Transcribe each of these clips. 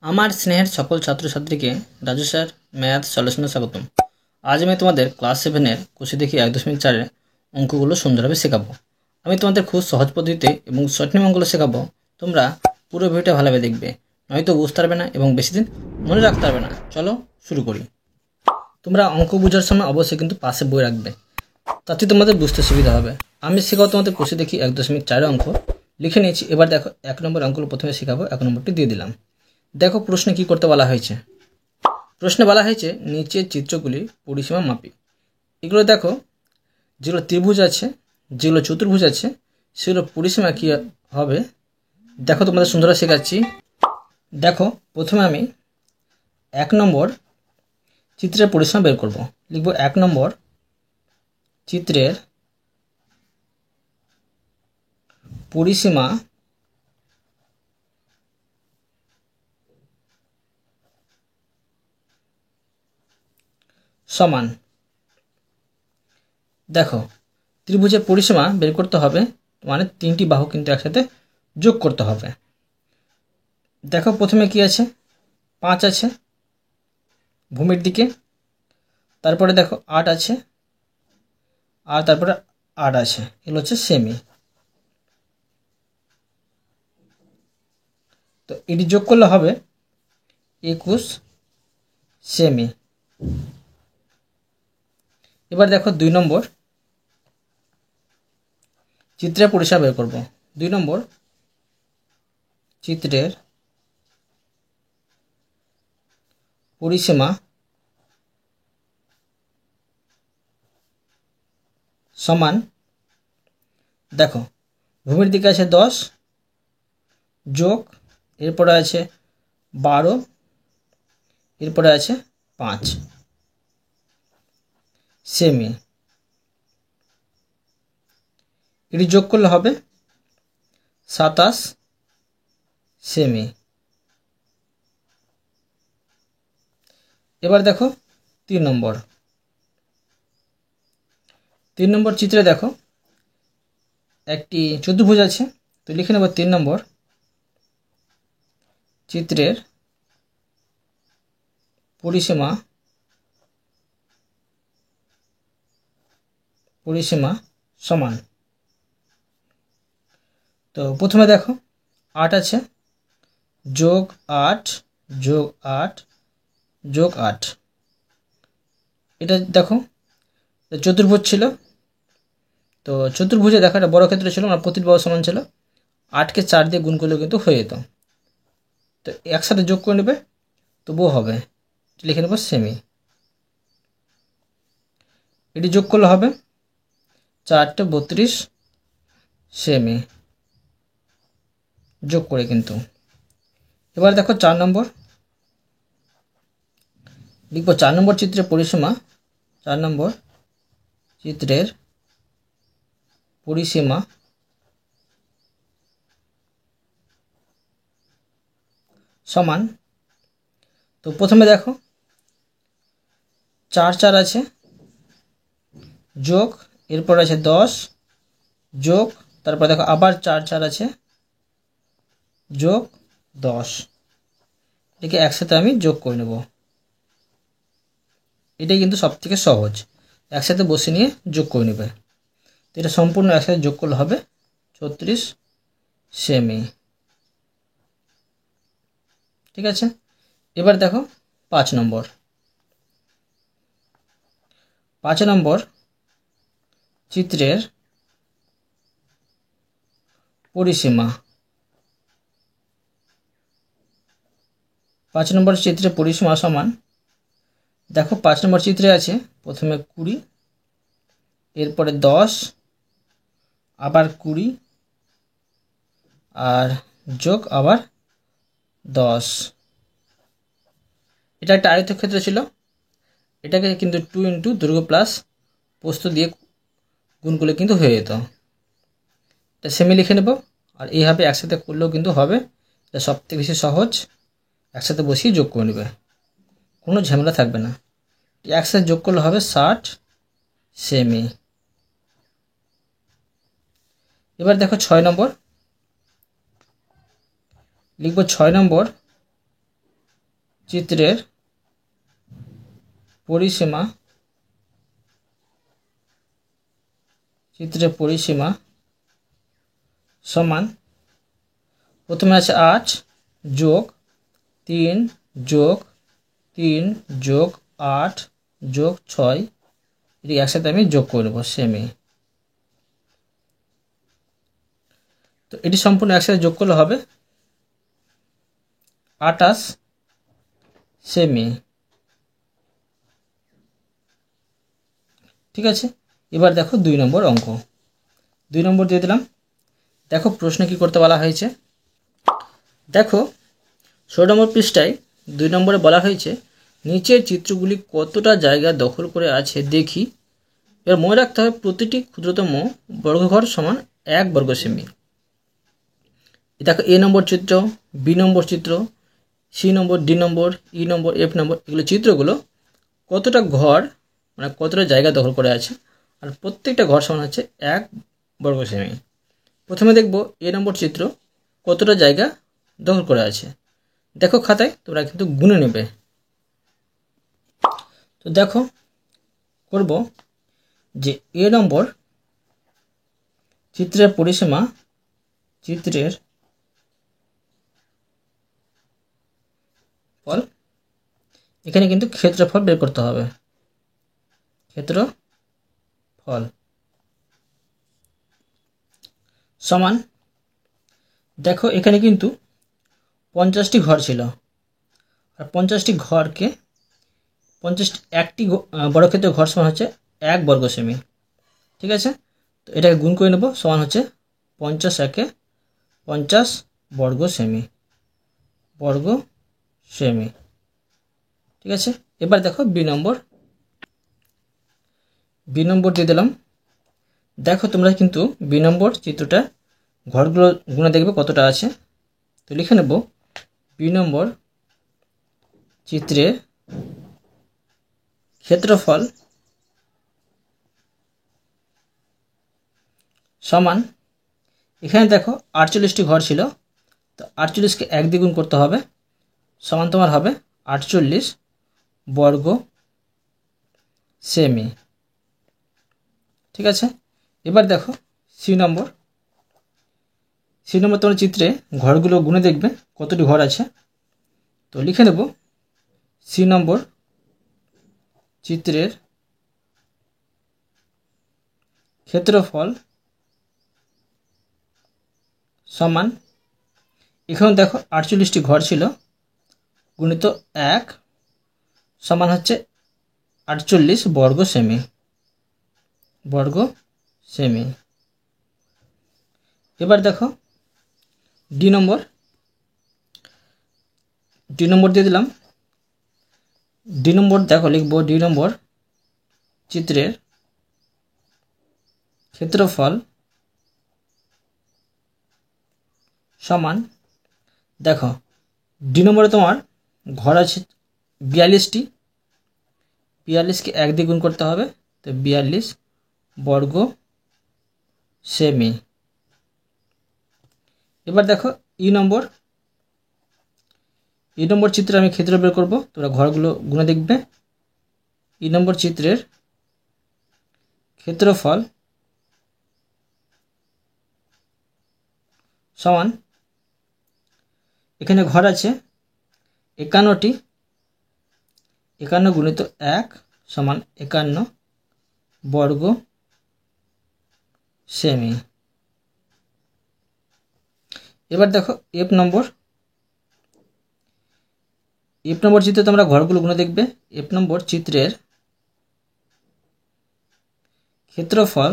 আমার স্নেহের সকল ছাত্রছাত্রীকে রাজু স্যার ম্যাথ সলিউশনে স্বাগতম। আজ আমি তোমাদের ক্লাস 7-এর কোষে দেখি 1.4-এর অঙ্কগুলো সুন্দরভাবে শেখাবো। আমি তোমাদের খুব সহজ পদ্ধতিতে এবং শর্ট নিয়ম অঙ্কগুলো শেখাবো। তোমরা পুরো ভিডিওটা ভালোভাবে দেখবে, নয়তো বুঝতে পারবে না এবং বেশি দিন মনে রাখতে পারবে না। চলো শুরু করি। তোমরা অঙ্ক বোঝার সময় অবশ্যই কিন্তু পাশে বই রাখবে, তাতে তোমাদের বুঝতে সুবিধা হবে। আমি শেখাবো তোমাদের কোষে দেখি 1.4 অঙ্ক লিখে নিয়েছি। এবার দেখো 1 নম্বর অঙ্কগুলো প্রথমে শেখাবো, 1 নম্বরটি দিয়ে দিলাম। দেখো প্রশ্নে কি করতে বলা হয়েছে। প্রশ্নে বলা হয়েছে নিচের চিত্রগুলি পরিসীমা মাপি। এগুলো দেখো, যেগুলো ত্রিভুজ আছে, যেগুলো চতুর্ভুজ আছে, সেগুলো পরিসীমা কী হবে দেখো তোমাদের সুন্দরভাবে শেখাচ্ছি। দেখো প্রথমে আমি 1 নম্বর চিত্রের পরিসীমা বের করব। লিখব 1 নম্বর চিত্রের পরিসীমা সমান। দেখো ত্রিভুজের পরিসীমা বের করতে হবে, মানে 3টি বাহু কিন্তু একসাথে যোগ করতে হবে। দেখো প্রথমে কি আছে, 5 আছে ভূমির দিকে, তারপরে দেখো 8 আছে, আর তারপরে 8 আছে, এগুলো হচ্ছে সেমি। তো এটি যোগ করলে হবে 21 সেমি। এবার দেখো 2 নম্বর চিত্রের পরিসীমা বের করব। 2 নম্বর চিত্রের পরিসীমা সমান, দেখো ভূমির দিকে আছে 10 যোগ, এরপরে আছে 12, এরপরে আছে 5 সেমি। এটি যোগ করলে হবে 27 সেমি। এবার দেখো 3 নম্বর চিত্রে দেখো একটি চতুর্ভুজ আছে। তো লিখে নেব 3 নম্বর চিত্রের পরিসীমা সমান। তো প্রথমে দেখো 8 আছে, যোগ 8 যোগ 8 যোগ 8, এটা দেখো চতুর্ভুজ ছিল। তো চতুর্ভুজে দেখো একটা বড় ক্ষেত্র ছিল, প্রতি বাহু সমান ছিল। 8কে 4 দিয়ে গুণ করলেও কিন্তু হয়ে যেত। তো একসাথে যোগ করে নেবে তবুও হবে, লিখে নেব সেমি। এটি যোগ করলে হবে 4 × 32 সেমি, যোগ করে কিন্তু। এবার দেখো 4 নম্বর লিখব 4 নম্বর চিত্রের পরিসীমা, 4 নম্বর চিত্রের পরিসীমা সমান। তো প্রথমে দেখো 4 4 আছে, যোগ, এরপর আছে 10 যোগ, তারপর দেখো আবার 4 4 আছে, যোগ 10, এটাকে একসাথে আমি যোগ করে নেব। এটাই কিন্তু সব থেকে সহজ, একসাথে বসে নিয়ে যোগ করে নেবে। তো এটা সম্পূর্ণ একসাথে যোগ করলে হবে 36 সেমি। ঠিক আছে। এবার দেখো 5 নম্বর চিত্রের পরিসীমা, 5 নম্বর চিত্রের পরিসীমা সমান। দেখো 5 নম্বর চিত্রে আছে প্রথমে 20, এরপরে 10, আবার 20, আর যোগ আবার 10। এটা একটা আয়তক্ষেত্র ছিল, এটাকে কিন্তু 2 × দৈর্ঘ্য প্লাস প্রস্থ দিয়ে গুণ করলে কিন্তু হয়ে যেত। এটা সেমি লিখে নেব। আর এইভাবে একসাথে করলেও কিন্তু হবে, এটা সবথেকে বেশি সহজ। একসাথে বসিয়ে যোগ করে নেবে, কোনো ঝামেলা থাকবে না। একসাথে যোগ করলে হবে 60 সেমি। এবার দেখো 6 নম্বর লিখব 6 নম্বর চিত্রের পরিসীমা সমান প্রথমে আছে 8 যোগ 3 যোগ 3 যোগ 8 যোগ 6 এটি একসাথে আমি যোগ করে নেব সেমি। তো এটি সম্পূর্ণ একসাথে যোগ করলে হবে 28 সেমি। ঠিক আছে, এবার দেখো 2 নম্বর অঙ্ক। 2 নম্বর দিয়ে দিলাম। দেখো প্রশ্ন কি করতে বলা হয়েছে। দেখো 16 নম্বর পৃষ্ঠায় 2 নম্বরে বলা হয়েছে নিচের চিত্রগুলি কতটা জায়গা দখল করে আছে দেখি। এবার মনে রাখতে হবে প্রতিটি ক্ষুদ্রতম বর্গঘর সমান 1 বর্গ সেমি। দেখো এ নম্বর চিত্র, বি নম্বর চিত্র, সি নম্বর, ডি নম্বর, ই নম্বর, এফ নম্বর, এগুলো চিত্রগুলো কতটা ঘর মানে কতটা জায়গা দখল করে আছে, আর প্রত্যেকটা ঘর সমান হচ্ছে 1 বর্গ সেমি। প্রথমে দেখব এ নম্বর চিত্র কতটা জায়গা দখল করে আছে। দেখো খাতায় তোমরা কিন্তু গুনে নেবে। তো দেখো করব যে এ নম্বর চিত্রের পরিসীমা ফল, এখানে কিন্তু ক্ষেত্রফল বের করতে হবে। ক্ষেত্রফল সমান, দেখো এখানে কিন্তু 50টি ঘর ছিল, আর 50টি ঘরকে 51টি বর্গক্ষেত্র ঘর সমান হচ্ছে 1 বর্গ সেমি। ঠিক আছে, তো এটাকে গুণ করে নেব, সমান হচ্ছে 50 একে 50 বর্গ সেমি। ঠিক আছে, এবার দেখো বি নম্বর দিয়ে দিলাম। দেখো তোমরা কিন্তু বি নম্বর চিত্রটা ঘরগুলো গুণে দেখবে কতটা আছে। তো লিখে নেব বি নম্বর চিত্রের ক্ষেত্রফল সমান, এখানে দেখো 48টি ঘর ছিল, তো 48কে 1 দিয়ে গুণ করতে হবে, সমান তোমার হবে 48 বর্গ সেমি। ঠিক আছে, এবার দেখো সি নম্বর তোমার চিত্রে ঘরগুলো গুণে দেখবে কতটি ঘর আছে। তো লিখে নেব সি নম্বর চিত্রের ক্ষেত্রফল সমান, এখানে দেখো 48টি ঘর ছিল গুণিত 1 সমান হচ্ছে 48 বর্গ সেমি। এবার দেখো ডি নম্বর দিয়ে দিলাম। ডি নম্বর দেখো লিখবো ডি নম্বর চিত্রের ক্ষেত্রফল সমান, দেখো ডি নম্বরে তোমার ঘর আছে 42টি, 42কে 1 দিয়ে গুণ করতে হবে, তো 42 বর্গ সেমি। এবার দেখো ই নম্বর চিত্রে আমি ক্ষেত্র বের করব, তোমরা ঘরগুলো গুণে দেখবে। ই নম্বর চিত্রের ক্ষেত্রফল সমান, এখানে ঘর আছে 51টি, 51 গুণিত 1 সমান 51 বর্গ সেমি। এবার দেখো এফ নম্বর চিত্রে তোমরা ঘরগুলো গুণে দেখবে। এফ নম্বর চিত্রের ক্ষেত্রফল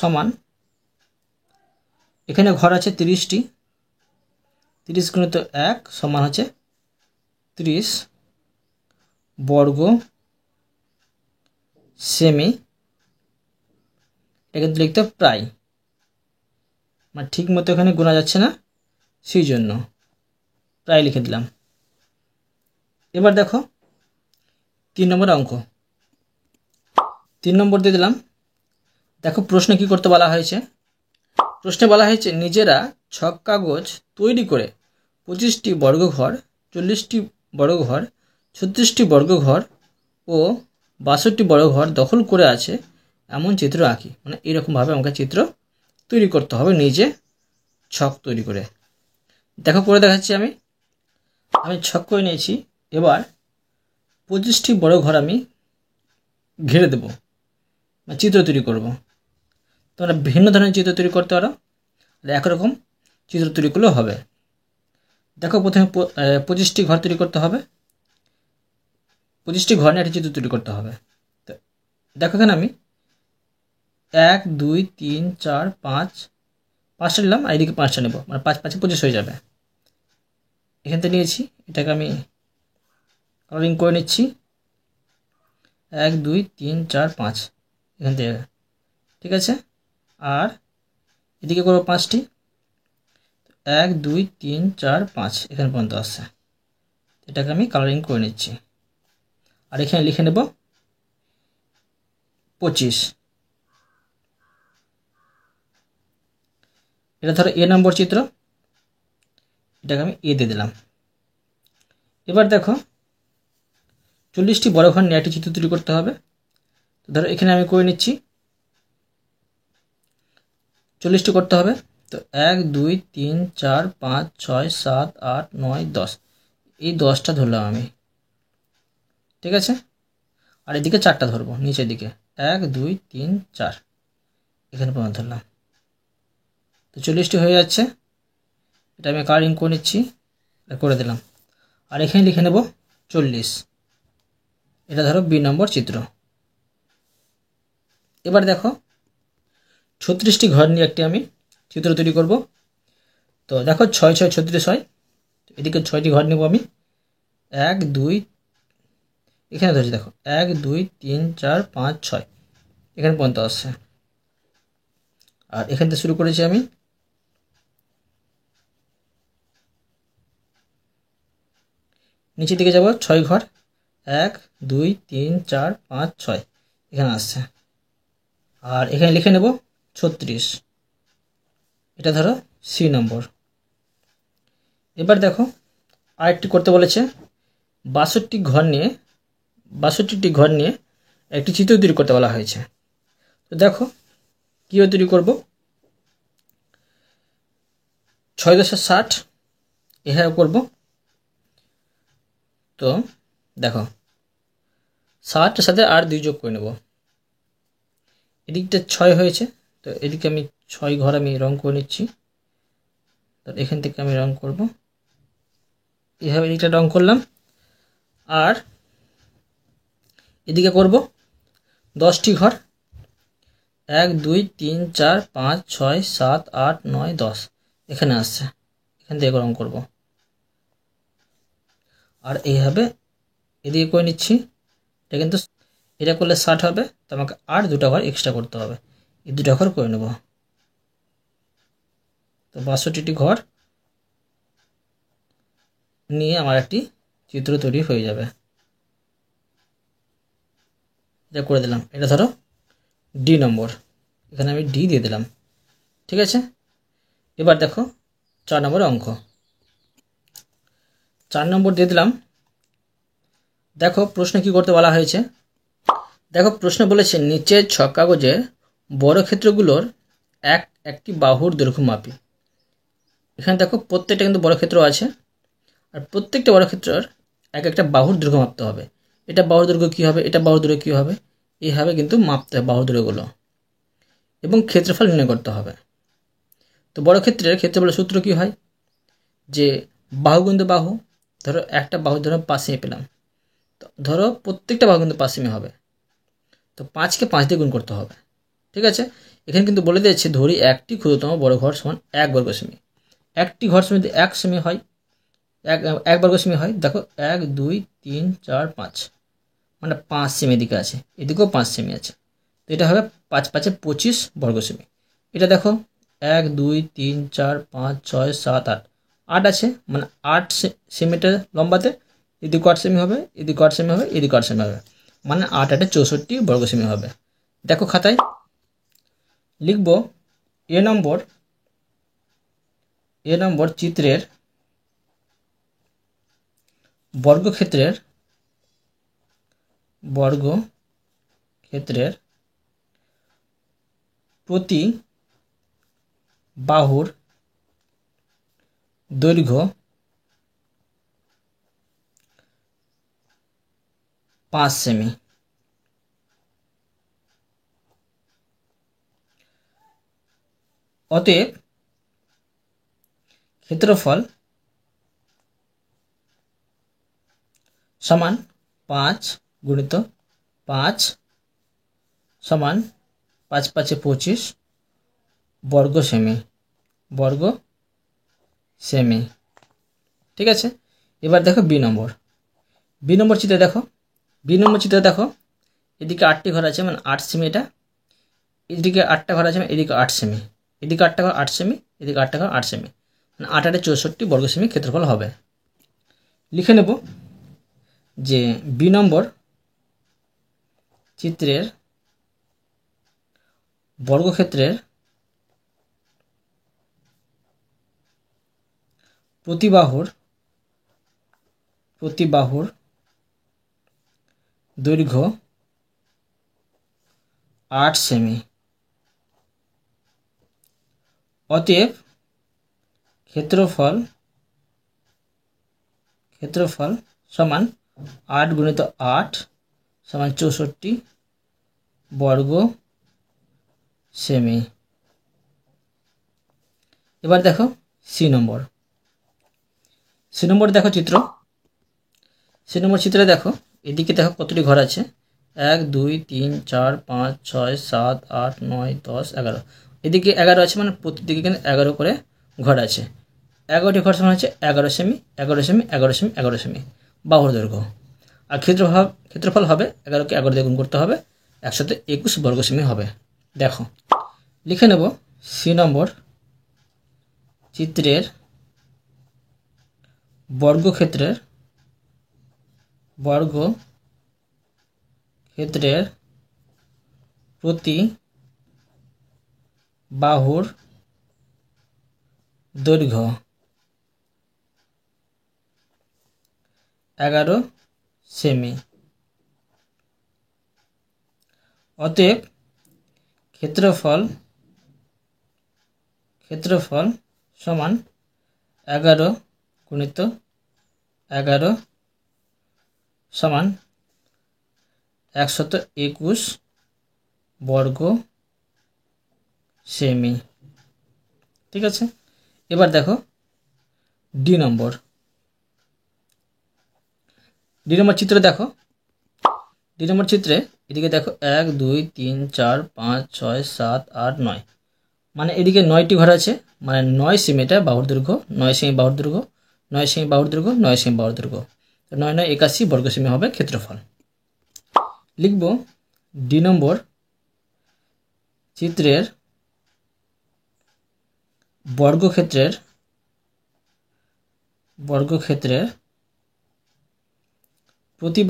সমান, এখানে ঘর আছে 30টি, 30 গুণিত 1 সমান হচ্ছে 30 বর্গ সেমি। এটা কিন্তু লিখতে প্রায় মানে ঠিক মতো এখানে গোনা যাচ্ছে না, সেই জন্য প্রায় লিখে দিলাম। এবার দেখো 3 নম্বর অঙ্ক। 3 নম্বর দিয়ে দিলাম। দেখো প্রশ্নে কি করতে বলা হয়েছে। প্রশ্নে বলা হয়েছে নিজেরা ছক কাগজ তৈরি করে 25টি বর্গঘর, 40টি বর্গঘর, 36টি বর্গঘর ও 62টি বর্গঘর দখল করে আছে এমন চিত্র আঁকি। মানে এরকমভাবে আমাকে চিত্র তৈরি করতে হবে, নিজে ছক তৈরি করে। দেখো করে দেখাচ্ছি আমি ছক করে নিয়েছি। এবার 25টি বর্গঘর আমি ঘিরে দেব, চিত্র তৈরি করব। তোমরা ভিন্ন ধরনের চিত্র তৈরি করতে পারো, একরকম চিত্র তৈরি করলেও হবে। দেখো প্রথমে 25টি ঘর তৈরি করতে হবে, 25টি ঘর নিয়ে একটা চিত্র তৈরি করতে হবে। তো দেখো এখানে আমি 1 2 3 4 5টা নিলাম, আর এদিকে 5টা নেব, মানে 5 5 25 হয়ে যাবে। এখান থেকে নিয়েছি, এটাকে আমি কালারিং করে নিচ্ছি। 1 2 3 4 5 এখান থেকে, ঠিক আছে। আর এদিকে করবো 5টি, 1 2 3 4 5 এখানে পর্যন্ত আসছে। এটাকে আমি কালারিং করে নিচ্ছি। আর এখানে লিখে নেব 25। এটা ধরো এ নম্বর চিত্র, এটাকে আমি এ দিয়ে দিলাম। এবার দেখো 40টি বর্গঘর নিয়ে একটি চিত্র তৈরি করতে হবে। তো ধরো এখানে আমি করে নিচ্ছি, 40টি করতে হবে। তো 1 2 3 4 5 6 7 8 9 10, এই 10টা ধরলাম আমি, ঠিক আছে। আর এদিকে 4টা ধরবো, নিচের দিকে 1 2 3 4 এখানে পর্যন্ত ধরলাম। তো 40টি হয়ে যাচ্ছে। এটা আমি কালারিং করে নিচ্ছি, করে দিলাম। আর এখানে লিখে নেব 40। এটা ধরো বি নম্বর চিত্র। এবার দেখো 36টি ঘর নিয়ে একটি আমি চিত্র তৈরি করব। তো দেখো 6 6 36 হয়, এদিকে 6টি ঘর নেব আমি। 1 2 এখানে ধরছি, দেখো 1 2 3 4 5 6 এখানে পর্যন্ত আসছে। আর এখান থেকে শুরু করেছি আমি, নিচের দিকে যাব 6 ঘর, 1 2 3 4 5 6 এখানে আসছে। আর এখানে লিখে নেব 36, এটা ধরো সি নম্বর। এবার দেখো আরেকটি করতে বলেছে, 62টি ঘর নিয়ে একটি চিত্র তৈরি করতে বলা হয়েছে। তো দেখো কীভাবে তৈরি করব। 6 10 60 এভাবে করব। তো দেখো 60-এর সাথে আর 2 যোগ করে নেব। এদিকটা 6 হয়েছে, তো এদিকে আমি 6 ঘর আমি রং করে নিচ্ছি। তো এখান থেকে আমি রং করব, এভাবে এদিকটা রং করলাম। আর এদিকে করব 10টি ঘর, 1 2 3 4 5 6 7 8 9 10 এখানে আসছে, এখান থেকে রং করব। আর এইভাবে এদিকে করে নিচ্ছি। এটা কিন্তু এটা করলে 60 হবে, তো আমাকে আর 2টা ঘর এক্সট্রা করতে হবে, এই 2টা ঘর করে নেব। তো 62টি ঘর নিয়ে আমার একটি চিত্র তৈরি হয়ে যাবে। এটা করে দিলাম, এটা ধরো ডি নম্বর, এখানে আমি ডি দিয়ে দিলাম, ঠিক আছে। এবার দেখো 4 নম্বরের অঙ্ক, 4 নম্বর দিয়ে দিলাম। দেখো প্রশ্ন কি করতে বলা হয়েছে। দেখো প্রশ্ন বলেছে নিচের ছক কাগজের বর্গক্ষেত্রগুলোর একটি বাহুর দৈর্ঘ্য মাপি। এখানে দেখো প্রত্যেকটা কিন্তু বর্গক্ষেত্র আছে, আর প্রত্যেকটা বর্গক্ষেত্রের একটা বাহুর দৈর্ঘ্য মাপতে হবে। এটা বাহুর দৈর্ঘ্য কী হবে, এটা বাহুর দৈর্ঘ্য কী হবে, এইভাবে কিন্তু মাপতে হবে বাহুর দৈর্ঘ্যগুলো, এবং ক্ষেত্রফল নির্ণয় করতে হবে। তো বর্গক্ষেত্রের ক্ষেত্রফলের সূত্র কী হয়, যে বাহু গুণিত বাহু, ধরো একটা বাহু ধরো 5 সেমি পেলাম, তো ধরো প্রত্যেকটা বাহু কিন্তু 5 সেমি হবে, তো 5কে 5 দিয়ে গুণ করতে হবে, ঠিক আছে। এখানে কিন্তু বলে দিয়েছে ধরি একটি ক্ষুদ্রতম বর্গঘর সমান 1 বর্গ সেমি। একটি ঘর সমান 1 সেমি হয়, এক বর্গ সেমি হয়। দেখো 1 2 3 4 5, মানে 5 সেমি এদিকে আছে, এদিকেও 5 সেমি আছে, তো এটা হবে 5 5 25 বর্গ সেমি। এটা দেখো 1 2 3 4 5 6 7 8, 8 আছে, মানে 8 সেমিটার লম্বাতে, এদিকে 8 সেমি হবে, এদিকে 8 সেমি হবে, এদিকে 8 সেমি হবে, মানে 8 8 64 বর্গ সেমি হবে। দেখো খাতায় লিখব এ নম্বর চিত্রের বর্গক্ষেত্রের প্রতি বাহুর দৈর্ঘ্য 5 সেমি। অতএব ক্ষেত্রফল সমান 5 গুণিত 5 সমান 5 5 25 বর্গ সেমি। ঠিক আছে, এবার দেখো বি নম্বর চিত্রে দেখো এদিকে 8টি ঘর আছে, মানে 8 সেমি। এটা এদিকে 8টা ঘর আছে, এদিকে 8 সেমি, এদিকে 8টা ঘর 8 সেমি, এদিকে 8টা ঘর 8 সেমি, মানে 8 8 64 বর্গ সেমি ক্ষেত্রফল হবে। লিখে নেব যে বি নম্বর চিত্রের বর্গক্ষেত্রের প্রতি বাহুর দৈর্ঘ্য 8 সেমি। অতএব ক্ষেত্রফল সমান 8 গুণিত 8 সমান 64 বর্গ সেমি। এবার দেখো সি নম্বর দেখো চিত্রে দেখো এদিকে দেখো কতটি ঘর আছে, 1 2 3 4 5 6 7 8 9 10 11। এদিকে 11 আছে, মানে প্রতিদিকে কিন্তু 11 করে ঘর আছে। 11টি ঘর সমান হচ্ছে 11 সেমি 11 সেমি 11 সেমি 11 সেমি বাহুর দৈর্ঘ্য। আর ক্ষেত্রফল হবে 11কে 11 দিয়ে গুণ করতে হবে, 121 বর্গ সেমি হবে। দেখো লিখে নেব সি নম্বর চিত্রের বর্গক্ষেত্রের প্রতি বাহুর দৈর্ঘ্য 11 সেমি। অতএব ক্ষেত্রফল সমান 11 গুণিত 11 সমান 121 বর্গ সেমি। ঠিক আছে, এবার দেখো ডি নম্বর চিত্রে দেখো চিত্রে এদিকে দেখো 1 2 3 4 5 6 7 8 9, মানে এদিকে 9টি ঘর আছে, মানে 9 সেমিটা বাহুর দৈর্ঘ্য, 9 সেমি বাহুর দৈর্ঘ্য, 9 সেমি বাহুর দৈর্ঘ্য, 9 সেমি বাহুর দৈর্ঘ্য, 9 9 81 বর্গ সেমি হবে ক্ষেত্রফল। লিখব ডি নম্বর চিত্রের বর্গক্ষেত্রের প্রতি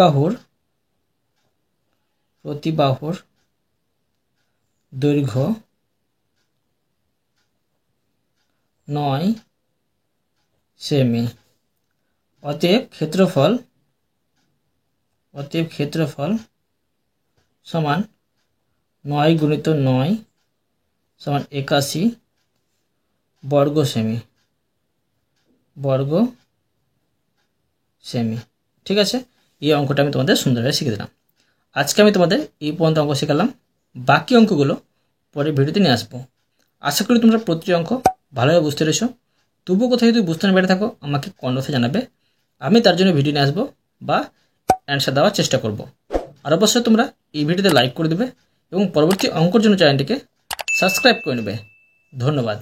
বাহুর দৈর্ঘ্য 9 সেমি। অতএব ক্ষেত্রফল সমান 9 গুণিত 9 সমান 81 বর্গ সেমি। ঠিক আছে, এই অঙ্কটা আমি তোমাদের সুন্দরভাবে শিখে দিলাম। আজকে আমি তোমাদের এই পর্যন্ত অঙ্ক শেখালাম, বাকি অঙ্কগুলো পরের ভিডিওতে নিয়ে আসবো। আশা করি তোমরা প্রতিটি অঙ্ক ভালোভাবে বুঝতে পেরেছো। তবুও কোথাও যদি বুঝতে না পেরে থাকো আমাকে কমেন্ট বক্সে জানাবে, আমি তার জন্য ভিডিও নিয়ে আসবো বা অ্যান্সার দেওয়ার চেষ্টা করব। আর অবশ্যই তোমরা এই ভিডিওতে লাইক করে দেবে এবং পরবর্তী অঙ্কর জন্য চ্যানেলটিকে সাবস্ক্রাইব করে নেবে। ধন্যবাদ।